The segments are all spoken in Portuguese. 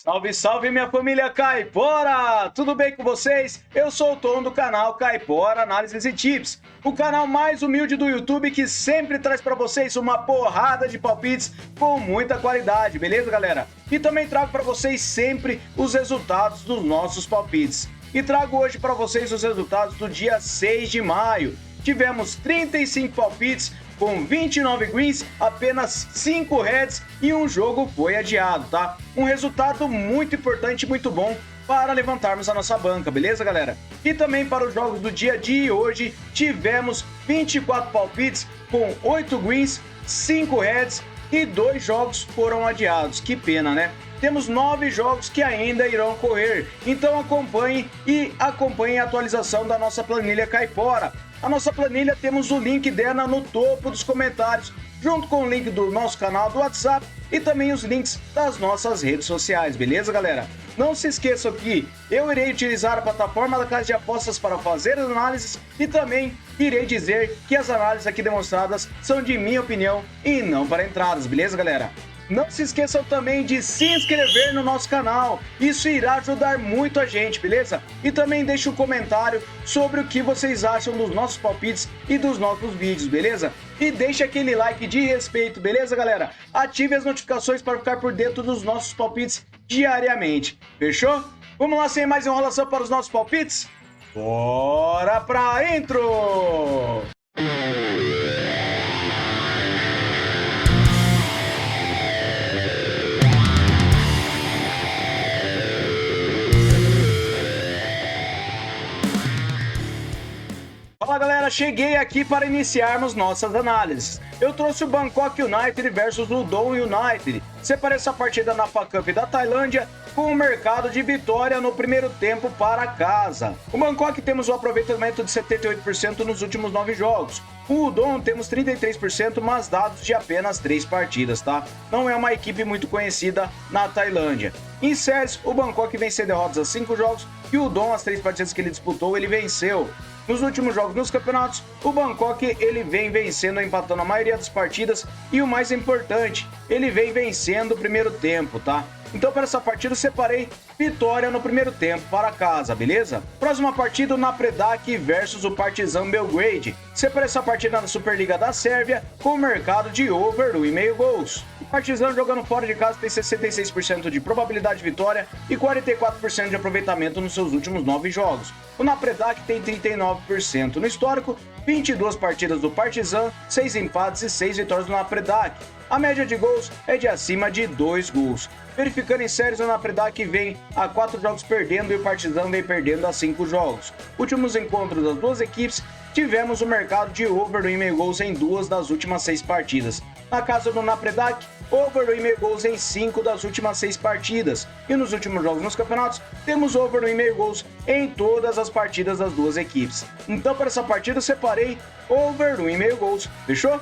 Salve, salve minha família Caipora! Tudo bem com vocês? Eu sou o Tom do canal Caipora Análises e Tips, o canal mais humilde do YouTube que sempre traz para vocês uma porrada de palpites com muita qualidade, beleza galera? E também trago para vocês sempre os resultados dos nossos palpites. E trago hoje para vocês os resultados do dia 6 de maio. Tivemos 35 palpites com 29 greens, apenas 5 reds e um jogo foi adiado, tá? Um resultado muito importante e muito bom para levantarmos a nossa banca, beleza, galera? E também para os jogos do dia de hoje, tivemos 24 palpites com 8 greens, 5 reds e 2 jogos foram adiados. Que pena, né? Temos 9 jogos que ainda irão ocorrer, então acompanhe a atualização da nossa planilha Caipora. A nossa planilha temos o link dela no topo dos comentários, junto com o link do nosso canal do WhatsApp e também os links das nossas redes sociais, beleza, galera? Não se esqueçam que eu irei utilizar a plataforma da Casa de Apostas para fazer as análises e também irei dizer que as análises aqui demonstradas são de minha opinião e não para entradas, beleza, galera? Não se esqueçam também de se inscrever no nosso canal, isso irá ajudar muito a gente, beleza? E também deixe um comentário sobre o que vocês acham dos nossos palpites e dos nossos vídeos, beleza? E deixe aquele like de respeito, beleza, galera? Ative as notificações para ficar por dentro dos nossos palpites diariamente, fechou? Vamos lá, sem mais enrolação para os nossos palpites? Bora pra intro! Fala galera, cheguei aqui para iniciarmos nossas análises. Eu trouxe o Bangkok United versus Udon United. Separei essa partida na FA Cup da Tailândia com o mercado de vitória no primeiro tempo para casa. O Bangkok temos um aproveitamento de 78% nos últimos 9 jogos. O Udon temos 33%, mas dados de apenas 3 partidas, tá? Não é uma equipe muito conhecida na Tailândia. Em séries, o Bangkok venceu derrotas a 5 jogos e o Udon, as 3 partidas que ele disputou, ele venceu. Nos últimos jogos nos campeonatos, o Bangkok ele vem vencendo, empatando a maioria das partidas e o mais importante, ele vem vencendo o primeiro tempo, tá? Então para essa partida eu separei vitória no primeiro tempo para casa, beleza? Próxima partida, o Napredak versus o Partizan Belgrade. Separei essa partida na Superliga da Sérvia com o mercado de over 1,5 gols. O Partizan jogando fora de casa tem 66% de probabilidade de vitória e 44% de aproveitamento nos seus últimos 9 jogos. O Napredak tem 39%. No histórico, 22 partidas do Partizan, 6 empates e 6 vitórias do Napredak. A média de gols é de acima de 2 gols. Verificando em séries, o Napredak vem a 4 jogos perdendo e o Partizan vem perdendo a 5 jogos. Últimos encontros das duas equipes, tivemos o mercado de over 1,5 gols em 2 das últimas 6 partidas. Na casa do Napredak, over 1,5 gols em 5 das últimas 6 partidas. E nos últimos jogos nos campeonatos, temos over 1,5 gols em todas as partidas das duas equipes. Então para essa partida eu separei over 1,5 gols, fechou?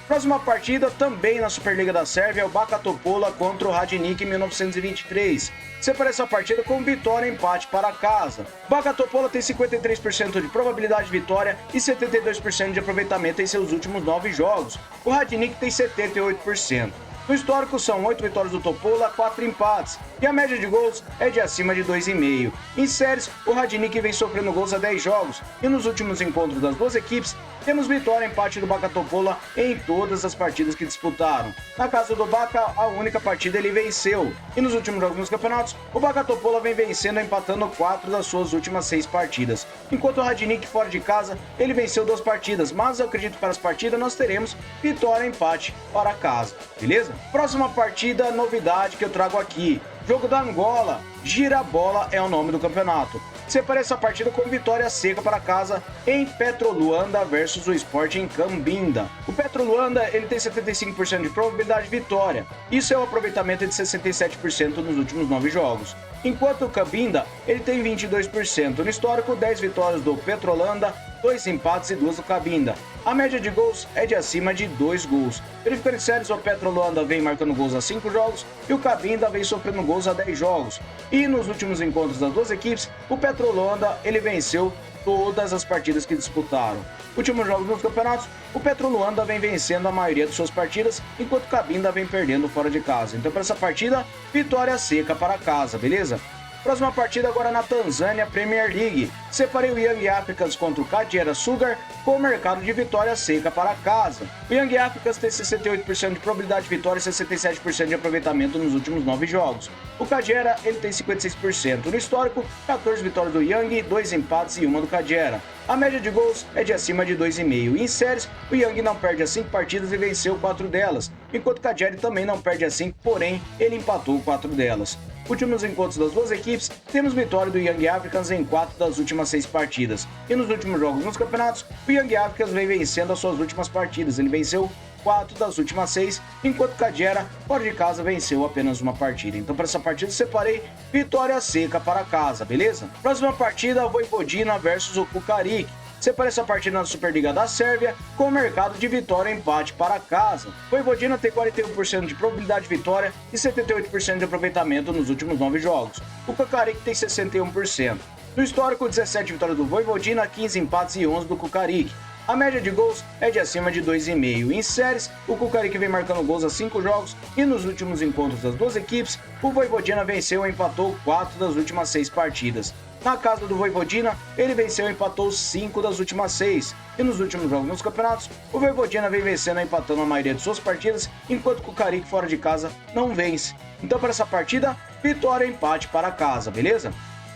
Próxima partida, também na Superliga da Sérvia, é o Baka Topola contra o Radnik 1923. Separei essa partida com vitória e empate para casa. Baka Topola tem 53% de probabilidade de vitória e 72% de aproveitamento em seus últimos 9 jogos. O Radnik tem 78%. No histórico são 8 vitórias do Topola, 4 empates, e a média de gols é de acima de 2,5. Em séries, o Radnik vem sofrendo gols a 10 jogos, e nos últimos encontros das duas equipes, temos vitória e empate do Baka Topola em todas as partidas que disputaram. Na casa do Baka, a única partida ele venceu, e nos últimos jogos nos campeonatos, o Baka Topola vem vencendo, empatando 4 das suas últimas 6 partidas. Enquanto o Radnik fora de casa, ele venceu 2 partidas, mas eu acredito que para as partidas nós teremos vitória e empate para casa, beleza? Próxima partida, novidade que eu trago aqui. Jogo da Angola, Girabola é o nome do campeonato. Separei essa partida com vitória seca para casa em Petroluanda versus o Sporting Cabinda. O Petroluanda ele tem 75% de probabilidade de vitória. Isso é um aproveitamento de 67% nos últimos 9 jogos. Enquanto o Cabinda ele tem 22%. No histórico, 10 vitórias do Petrolanda, 2 empates e 2 do Cabinda. A média de gols é de acima de 2 gols. Verificando em séries, o Petroluanda vem marcando gols a 5 jogos e o Cabinda vem sofrendo gols a 10 jogos. E nos últimos encontros das duas equipes, o Petroluanda ele venceu todas as partidas que disputaram. Últimos jogos nos campeonatos, o Petro Luanda vem vencendo a maioria de suas partidas, enquanto o Cabinda vem perdendo fora de casa. Então, para essa partida, vitória seca para casa, beleza? Próxima partida agora na Tanzânia Premier League. Separei o Young Africans contra o Kagera Sugar com o mercado de vitória seca para casa. O Young Africans tem 68% de probabilidade de vitória e 67% de aproveitamento nos últimos 9 jogos. O Kagera ele tem 56%. No histórico, 14 vitórias do Young, 2 empates e 1 do Kagera. A média de gols é de acima de 2,5. Em séries, o Young não perde as 5 partidas e venceu 4 delas, enquanto o Kagera também não perde as 5, porém ele empatou 4 delas. Últimos encontros das duas equipes, temos vitória do Young Africans em 4 das últimas 6 partidas. E nos últimos jogos nos campeonatos, o Young Africans vem vencendo as suas últimas partidas. Ele venceu 4 das últimas 6, enquanto o Kagera, fora de casa, venceu apenas uma partida. Então, para essa partida, separei vitória seca para casa, beleza? Próxima partida, Vojvodina versus o Kukarik. Separei essa partida na Superliga da Sérvia com o mercado de vitória e empate para casa. Vojvodina tem 41% de probabilidade de vitória e 78% de aproveitamento nos últimos 9 jogos. O Kukarik tem 61%. No histórico, 17 vitórias do Vojvodina, 15 empates e 11 do Kukarik. A média de gols é de acima de 2,5. Em séries, o Kukarik vem marcando gols a 5 jogos e nos últimos encontros das duas equipes, o Vojvodina venceu e empatou 4 das últimas 6 partidas. Na casa do Vojvodina, ele venceu e empatou 5 das últimas 6. E nos últimos jogos nos campeonatos, o Vojvodina vem vencendo e empatando a maioria de suas partidas, enquanto o Kukarik fora de casa não vence. Então, para essa partida, vitória e empate para casa, beleza?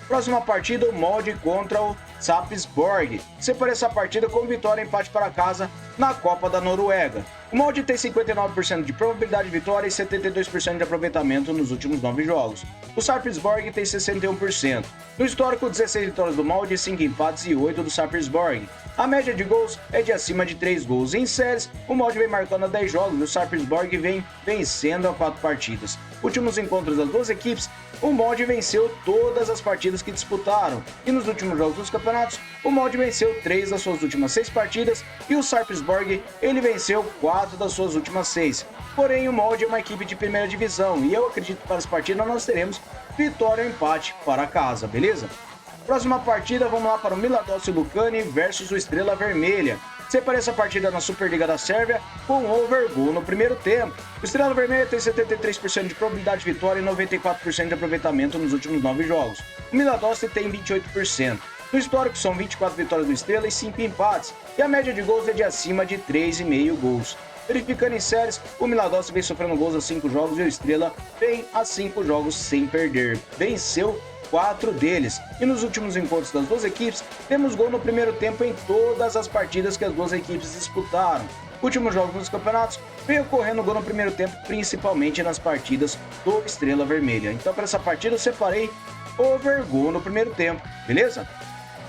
Próxima partida, o Molde contra o Sarpsborg. Separei essa partida com vitória e empate para casa na Copa da Noruega. O Molde tem 59% de probabilidade de vitória e 72% de aproveitamento nos últimos 9 jogos. O Sarpsborg tem 61%. No histórico, 16 vitórias do Molde, 5 empates e 8 do Sarpsborg. A média de gols é de acima de 3 gols. Em séries, o Molde vem marcando a 10 jogos e o Sarpsborg vem vencendo a 4 partidas. Últimos encontros das duas equipes, o Molde venceu todas as partidas que disputaram. E nos últimos jogos dos campeonatos, o Molde venceu 3 das suas últimas 6 partidas e o Sarpsborg ele venceu 4 das suas últimas 6. Porém, o Molde é uma equipe de primeira divisão e eu acredito que para essa partida nós teremos vitória ou empate para casa, beleza? Próxima partida, vamos lá para o Miladossi Lucani versus o Estrela Vermelha. Separei essa partida na Superliga da Sérvia com overgoal no primeiro tempo. O Estrela Vermelha tem 73% de probabilidade de vitória e 94% de aproveitamento nos últimos 9 jogos. O Miladossi tem 28%. No histórico são 24 vitórias do Estrela e 5 empates, e a média de gols é de acima de 3,5 gols. Verificando em séries, o Miladossi vem sofrendo gols a 5 jogos e o Estrela vem a 5 jogos sem perder. Venceu 4 deles. E nos últimos encontros das duas equipes, temos gol no primeiro tempo em todas as partidas que as duas equipes disputaram. Últimos jogos nos campeonatos, vem ocorrendo gol no primeiro tempo, principalmente nas partidas do Estrela Vermelha. Então, para essa partida, eu separei overgoal no primeiro tempo, beleza?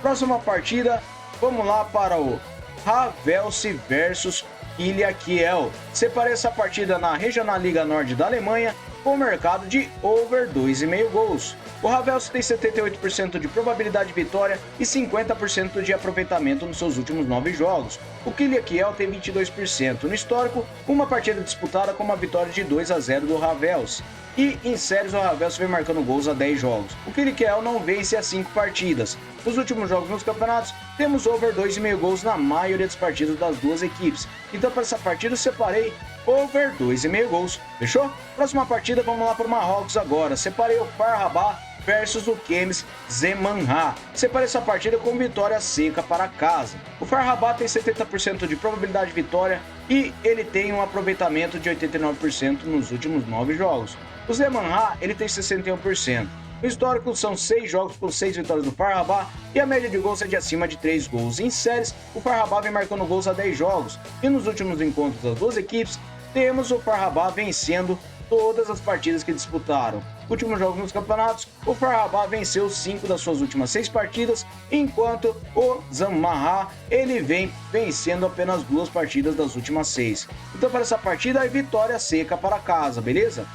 Próxima partida, vamos lá para o Havelse versus Ilha Kiel. Separei essa partida na Regional Liga Norte da Alemanha com o mercado de over 2,5 gols. O Havelse tem 78% de probabilidade de vitória e 50% de aproveitamento nos seus últimos 9 jogos. O Ilha Kiel tem 22%. No histórico, uma partida disputada com uma vitória de 2-0 do Havelse. E em séries, o Havelse vem marcando gols a 10 jogos. O Ilha Kiel não vence a 5 partidas. Nos últimos jogos nos campeonatos, temos over 2,5 gols na maioria das partidas das duas equipes. Então, para essa partida, eu separei over 2,5 gols. Fechou? Próxima partida, vamos lá para o Marrocos agora. Separei o FAR Rabat versus o Kemis Zemanha. Separei essa partida com vitória seca para casa. O FAR Rabat tem 70% de probabilidade de vitória e ele tem um aproveitamento de 89% nos últimos 9 jogos. O Zemanha, ele tem 61%. No histórico são 6 jogos com 6 vitórias do FAR Rabat e a média de gols é de acima de 3 gols. Em séries, o FAR Rabat vem marcando gols a 10 jogos e nos últimos encontros das duas equipes, temos o FAR Rabat vencendo todas as partidas que disputaram. Últimos jogos nos campeonatos, o FAR Rabat venceu 5 das suas últimas 6 partidas, enquanto o Zemanha ele vem vencendo apenas 2 partidas das últimas 6. Então, para essa partida é vitória seca para casa, beleza?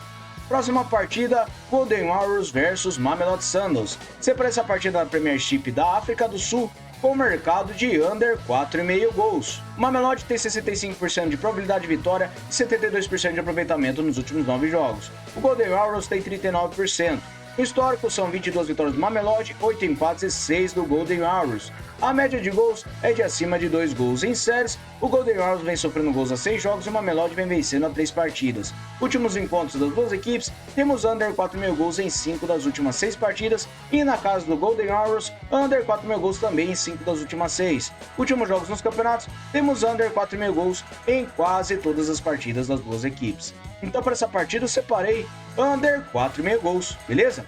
Próxima partida, Golden Warriors versus Mamelodi Sundowns. Separei essa partida na Premiership da África do Sul com o mercado de under 4,5 gols. O Mamelodi tem 65% de probabilidade de vitória e 72% de aproveitamento nos últimos 9 jogos. O Golden Warriors tem 39%. No histórico são 22 vitórias do Mamelodi, 8 empates e 6 do Golden Arrows. A média de gols é de acima de 2 gols. Em séries, o Golden Arrows vem sofrendo gols a 6 jogos e o Mamelodi vem vencendo a 3 partidas. Últimos encontros das duas equipes, temos under 4.000 gols em 5 das últimas 6 partidas e na casa do Golden Arrows, under 4.000 gols também em 5 das últimas 6. Últimos jogos nos campeonatos, temos under 4.000 gols em quase todas as partidas das duas equipes. Então para essa partida eu separei under 4.000 gols, beleza?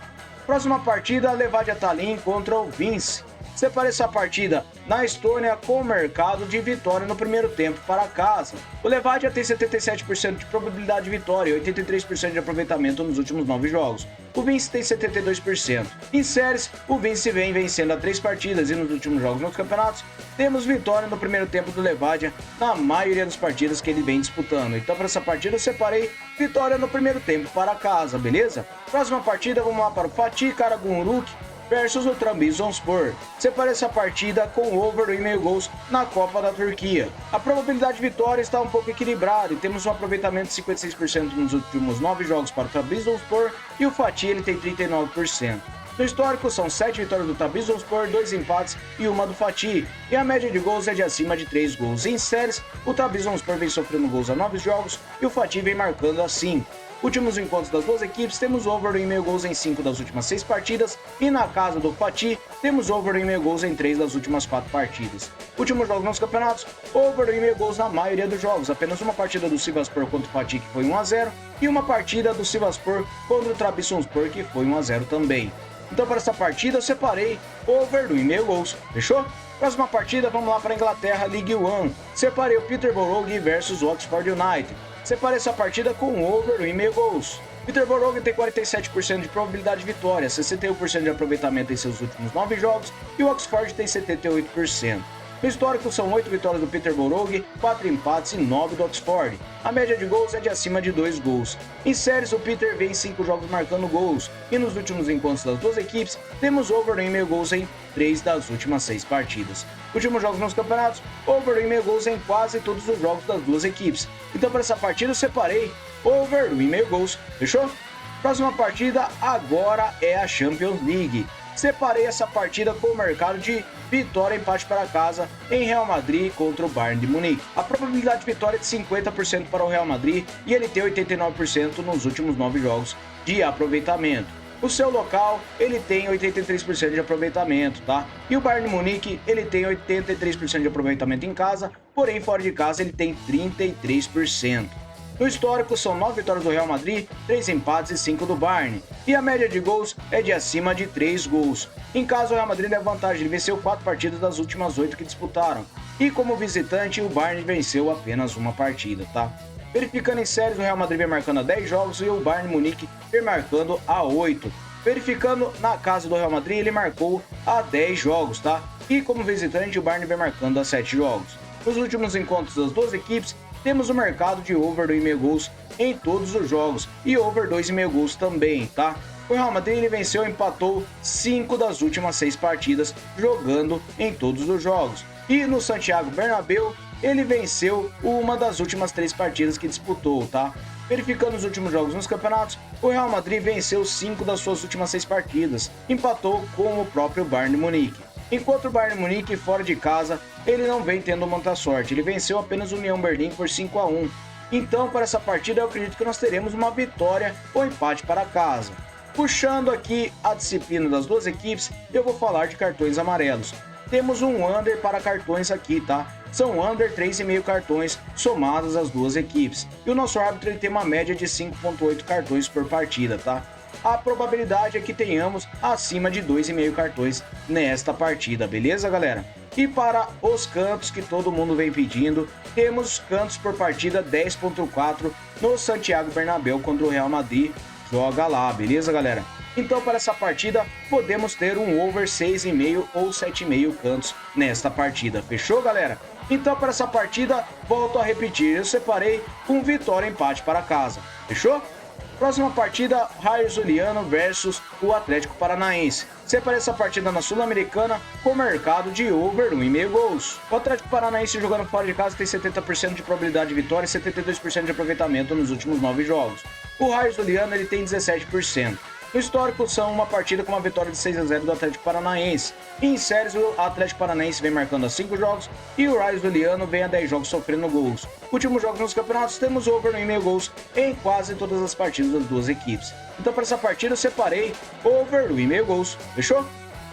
Próxima partida, Levadia Tallinn contra o Vince. Separei essa partida na Estônia com o mercado de vitória no primeiro tempo para casa. O Levadia tem 77% de probabilidade de vitória e 83% de aproveitamento nos últimos 9 jogos. O Vince tem 72%. Em séries, o Vince vem vencendo a 3 partidas e nos últimos jogos nos campeonatos, temos vitória no primeiro tempo do Levadia na maioria das partidas que ele vem disputando. Então para essa partida eu separei vitória no primeiro tempo para casa, beleza? Próxima partida, vamos lá para o Fatih Karagümrük versus o Trabzonspor. Separei essa partida com over 1,5 gols na Copa da Turquia. A probabilidade de vitória está um pouco equilibrada e temos um aproveitamento de 56% nos últimos 9 jogos para o Trabzonspor e o Fatih ele tem 39%. No histórico são 7 vitórias do Trabzonspor, 2 empates e uma do Fatih. E a média de gols é de acima de 3 gols. Em séries, o Trabzonspor vem sofrendo gols a 9 jogos e o Fatih vem marcando a 5. Últimos encontros das duas equipes, temos over 1,5 gols em 5 das últimas 6 partidas e na casa do Fatih, temos over 1,5 gols em 3 das últimas 4 partidas. Últimos jogos nos campeonatos, over 1,5 gols na maioria dos jogos, apenas uma partida do Sivasspor contra o Fatih que foi 1-0 e uma partida do Sivasspor contra o Trabzonspor que foi 1-0 também. Então para essa partida eu separei over 1,5 gols, fechou? Próxima partida, vamos lá para a Inglaterra, League One. Separei o Peterborough versus o Oxford United. Separei essa partida com over 1,5 gols. Peterborough tem 47% de probabilidade de vitória, 61% de aproveitamento em seus últimos 9 jogos e o Oxford tem 78%. No histórico são 8 vitórias do Peterborough, 4 empates e 9 do Oxford. A média de gols é de acima de 2 gols. Em séries, o Peter vem 5 jogos marcando gols e nos últimos encontros das duas equipes, temos over 1,5 gols em 3 das últimas 6 partidas. Últimos jogos nos campeonatos, over 1,5 gols em quase todos os jogos das duas equipes. Então para essa partida eu separei over 1,5 gols, fechou? Próxima partida agora é a Champions League. Separei essa partida com o mercado de vitória e empate para casa em Real Madrid contra o Bayern de Munique. A probabilidade de vitória é de 50% para o Real Madrid e ele tem 89% nos últimos 9 jogos de aproveitamento. O seu local, ele tem 83% de aproveitamento, tá? E o Bayern de Munique, ele tem 83% de aproveitamento em casa, porém fora de casa ele tem 33%. No histórico, são 9 vitórias do Real Madrid, 3 empates e 5 do Bayern. E a média de gols é de acima de 3 gols. Em casa, o Real Madrid leva vantagem, ele venceu 4 partidas das últimas 8 que disputaram. E como visitante, o Bayern venceu apenas uma partida, tá? Verificando em séries, o Real Madrid vem marcando a 10 jogos e o Bayern Munique vem marcando a 8. Verificando na casa do Real Madrid, ele marcou a 10 jogos, tá? E como visitante, o Bayern vem marcando a 7 jogos. Nos últimos encontros das duas equipes, temos o mercado de over 2,5 gols em todos os jogos e over 2,5 gols também, tá? O Real Madrid ele venceu e empatou 5 das últimas 6 partidas jogando em todos os jogos. E no Santiago Bernabéu ele venceu uma das últimas 3 partidas que disputou, tá? Verificando os últimos jogos nos campeonatos, o Real Madrid venceu 5 das suas últimas 6 partidas, empatou com o próprio Bayern de Munique. Enquanto o Bayern de Munique, fora de casa, ele não vem tendo muita sorte. Ele venceu apenas o União Berlim por 5-1. Então, para essa partida, eu acredito que nós teremos uma vitória ou empate para casa. Puxando aqui a disciplina das duas equipes, eu vou falar de cartões amarelos. Temos um under para cartões aqui, tá? São under 3,5 cartões somados às duas equipes. E o nosso árbitro ele tem uma média de 5,8 cartões por partida, tá? A probabilidade é que tenhamos acima de 2,5 cartões nesta partida, beleza, galera? E para os cantos que todo mundo vem pedindo, temos cantos por partida 10,4 no Santiago Bernabéu contra o Real Madrid. Joga lá, beleza, galera? Então, para essa partida, podemos ter um over 6,5 ou 7,5 cantos nesta partida. Fechou, galera? Então, para essa partida, volto a repetir, eu separei um vitória e empate para casa. Fechou? Próxima partida, Raio Zuliano versus o Atlético Paranaense. Separei essa partida na Sul-Americana com mercado de over 1,5 gols. O Atlético Paranaense jogando fora de casa tem 70% de probabilidade de vitória e 72% de aproveitamento nos últimos 9 jogos. O Raio Zuliano ele tem 17%. No histórico, são uma partida com uma vitória de 6-0 do Atlético Paranaense. E em séries, o Atlético Paranaense vem marcando a 5 jogos e o Raio Zuliano vem a 10 jogos sofrendo gols. Últimos jogos nos campeonatos, temos over no 1,5 gols em quase todas as partidas das duas equipes. Então, para essa partida, eu separei over no 1,5 gols. Fechou?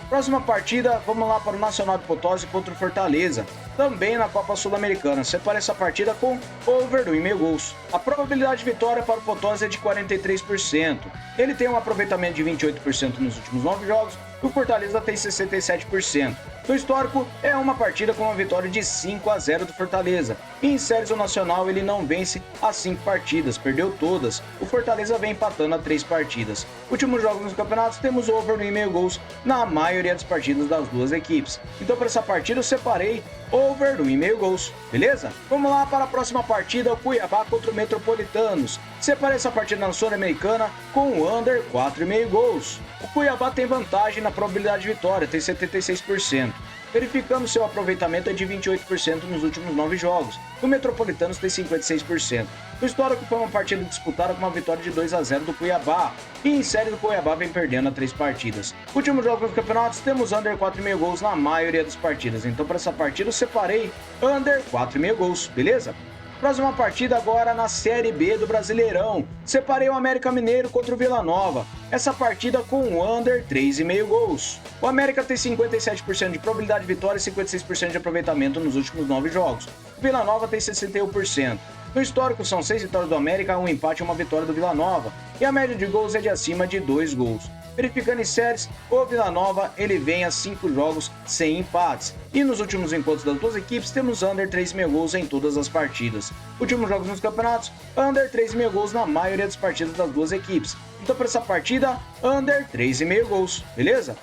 Próxima partida, vamos lá para o Nacional de Potosí contra o Fortaleza, também na Copa Sul-Americana. Separa essa partida com over 1,5 gols. A probabilidade de vitória para o Potosí é de 43%. Ele tem um aproveitamento de 28% nos últimos 9 jogos e o Fortaleza tem 67%. No histórico, é uma partida com uma vitória de 5-0 do Fortaleza. E em séries do Nacional, ele não vence as 5 partidas, perdeu todas. O Fortaleza vem empatando a 3 partidas. Últimos jogos nos campeonatos, temos over no 1,5 gols na maioria das partidas das duas equipes. Então, para essa partida, eu separei over no 1,5 gols, beleza? Vamos lá para a próxima partida, o Cuiabá contra o Metropolitanos. Separei essa partida na Sul-Americana com o under 4,5 gols. O Cuiabá tem vantagem na probabilidade de vitória, tem 76%. Verificando seu aproveitamento é de 28% nos últimos 9 jogos. O Metropolitanos tem 56%. O histórico foi uma partida disputada com uma vitória de 2-0 do Cuiabá. E em série do Cuiabá vem perdendo a 3 partidas. Últimos jogos dos campeonatos, temos under 4,5 gols na maioria das partidas. Então, para essa partida, eu separei under 4,5 gols, beleza? Próxima partida agora na Série B do Brasileirão. Separei o América Mineiro contra o Vila Nova. Essa partida com under 3,5 gols. O América tem 57% de probabilidade de vitória e 56% de aproveitamento nos últimos 9 jogos. O Vila Nova tem 61%. No histórico, são 6 vitórias do América, um empate e uma vitória do Vila Nova. E a média de gols é de acima de 2 gols. Verificando em séries, o Vila Nova ele vem a 5 jogos sem empates. E nos últimos encontros das duas equipes, temos under 3,5 gols em todas as partidas. Últimos jogos nos campeonatos, under 3,5 gols na maioria das partidas das duas equipes. Então, para essa partida, under 3,5 gols, beleza?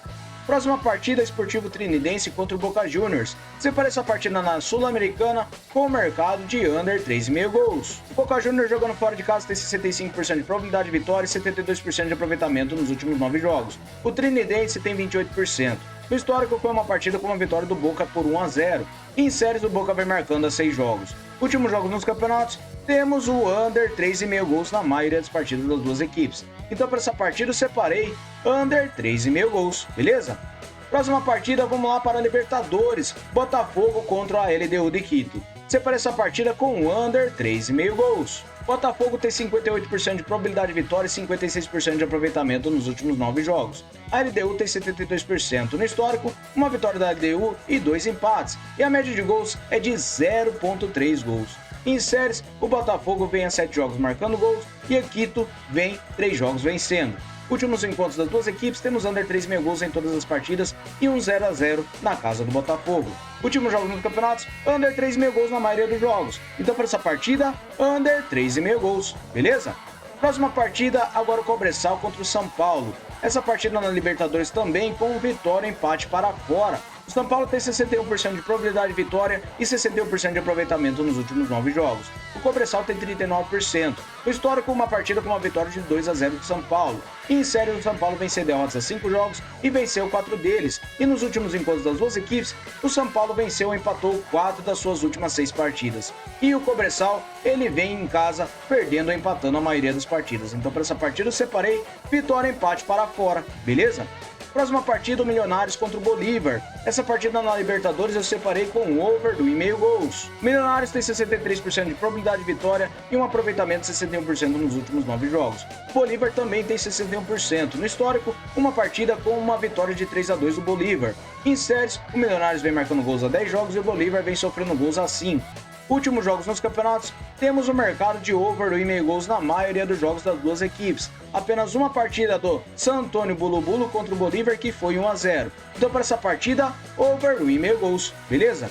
Próxima partida, Esportivo Trinidense contra o Boca Juniors. Separa essa partida na Sul-Americana com o mercado de under 3,5 gols. O Boca Juniors jogando fora de casa tem 65% de probabilidade de vitória e 72% de aproveitamento nos últimos 9 jogos. O Trinidense tem 28%. No histórico, foi uma partida com uma vitória do Boca por 1-0. E em séries, o Boca vem marcando a 6 jogos. Últimos jogos nos campeonatos, temos o under 3,5 gols na maioria das partidas das duas equipes. Então, para essa partida, eu separei under 3,5 gols, beleza? Próxima partida, vamos lá para a Libertadores, Botafogo contra a LDU de Quito. Separei essa partida com under 3,5 gols. Botafogo tem 58% de probabilidade de vitória e 56% de aproveitamento nos últimos 9 jogos. A LDU tem 72%. No histórico, uma vitória da LDU e 2 empates. E a média de gols é de 0,3 gols. Em séries, o Botafogo vem a 7 jogos marcando gols e a Quito vem 3 jogos vencendo. Últimos encontros das duas equipes, temos under 3,5 gols em todas as partidas e um 0-0 na casa do Botafogo. Últimos jogos nos campeonatos, under 3,5 gols na maioria dos jogos. Então, para essa partida, under 3,5 gols, beleza? Próxima partida, agora o Cobressal contra o São Paulo. Essa partida na Libertadores também com vitória e empate para fora. O São Paulo tem 61% de probabilidade de vitória e 61% de aproveitamento nos últimos 9 jogos. O Cobressal tem 39%. No histórico, uma partida com uma vitória de 2-0 do São Paulo. E em série, o São Paulo venceu derrotas a 5 jogos e venceu 4 deles. E nos últimos encontros das duas equipes, o São Paulo venceu ou empatou 4 das suas últimas 6 partidas. E o Cobressal, ele vem em casa perdendo ou empatando a maioria das partidas. Então, para essa partida, eu separei vitória e empate para fora, beleza? Próxima partida, o Milionários contra o Bolívar. Essa partida na Libertadores eu separei com um over do 1,5 gols. O Milionários tem 63% de probabilidade de vitória e um aproveitamento de 61% nos últimos 9 jogos. O Bolívar também tem 61%. No histórico, uma partida com uma vitória de 3-2 do Bolívar. Em séries, o Milionários vem marcando gols a 10 jogos e o Bolívar vem sofrendo gols a 5. Últimos jogos nos campeonatos, temos o mercado de over do 1,5 gols na maioria dos jogos das duas equipes. Apenas uma partida do San Antônio Bulu contra o Bolívar que foi 1-0. Então, para essa partida, over do 1,5 gols, beleza?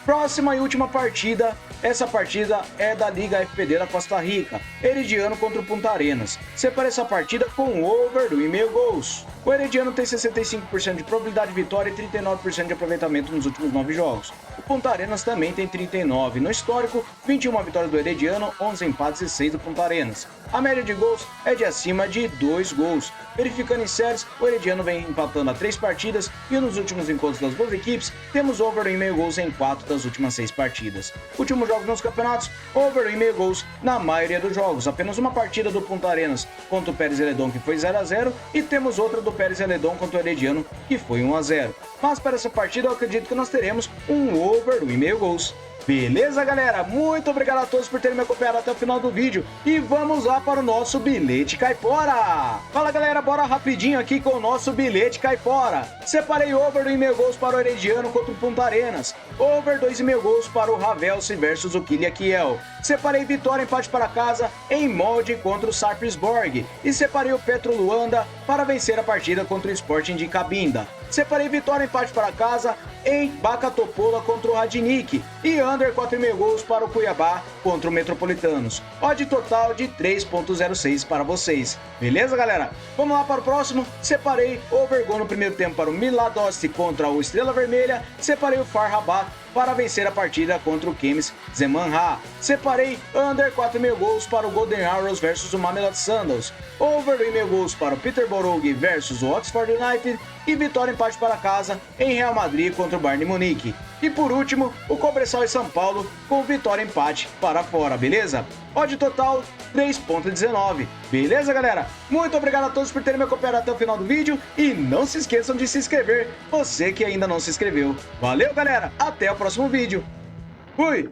Próxima e última partida, essa partida é da Liga FPD da Costa Rica, Herediano contra o Punta Arenas. Separa essa partida com over do 1,5 gols. O Herediano tem 65% de probabilidade de vitória e 39% de aproveitamento nos últimos 9 jogos. O Punta Arenas também tem 39%. No histórico, 21 vitórias do Herediano, 11 empates e 6 do Punta Arenas. a média de gols é de acima de 2 gols. Verificando em séries, o Herediano vem empatando a 3 partidas e nos últimos encontros das duas equipes, temos over 1,5 gols em 4 das últimas 6 partidas. Últimos jogos nos campeonatos, over 1,5 gols na maioria dos jogos. Apenas uma partida do Punta Arenas contra o Pérez Celedon que foi 0-0 e temos outra do Pérez Celedon contra o Herediano que foi 1-0. Mas para essa partida eu acredito que nós teremos um over 1,5 gols. Beleza, galera? Muito obrigado a todos por terem me acompanhado até o final do vídeo. E vamos lá para o nosso bilhete caipora. Fala, galera, bora rapidinho aqui com o nosso bilhete caipora. Separei over 1,5 gols para o Herediano contra o Punta Arenas. Over 2,5 gols para o Ravelsi versus o Kylia Kiel. Separei vitória empate para casa em molde contra o Sarpsborg. E separei o Petro Luanda para vencer a partida contra o Sporting de Cabinda. Separei vitória empate para casa em Bacatopola contra o Radnik e under 4,5 gols para o Cuiabá contra o Metropolitanos. Odd total de 3,06 para vocês. Beleza, galera? Vamos lá para o próximo. Separei over gol no primeiro tempo para o Miladosti contra o Estrela Vermelha. Separei o Far Rabat para vencer a partida contra o Kemis Zemanha. Separei under 4,5 gols para o Golden Arrows versus o Mamelodi Sundowns. Over 1,5 gols para o Peterborough versus o Oxford United e vitória empate para casa em Real Madrid contra o Bayern de Munique. E por último, o Cobressal e São Paulo com vitória empate para fora, beleza? Odd total 3,19. Beleza, galera? Muito obrigado a todos por terem me acompanhado até o final do vídeo e não se esqueçam de se inscrever, você que ainda não se inscreveu. Valeu, galera! Até o próximo vídeo. Fui!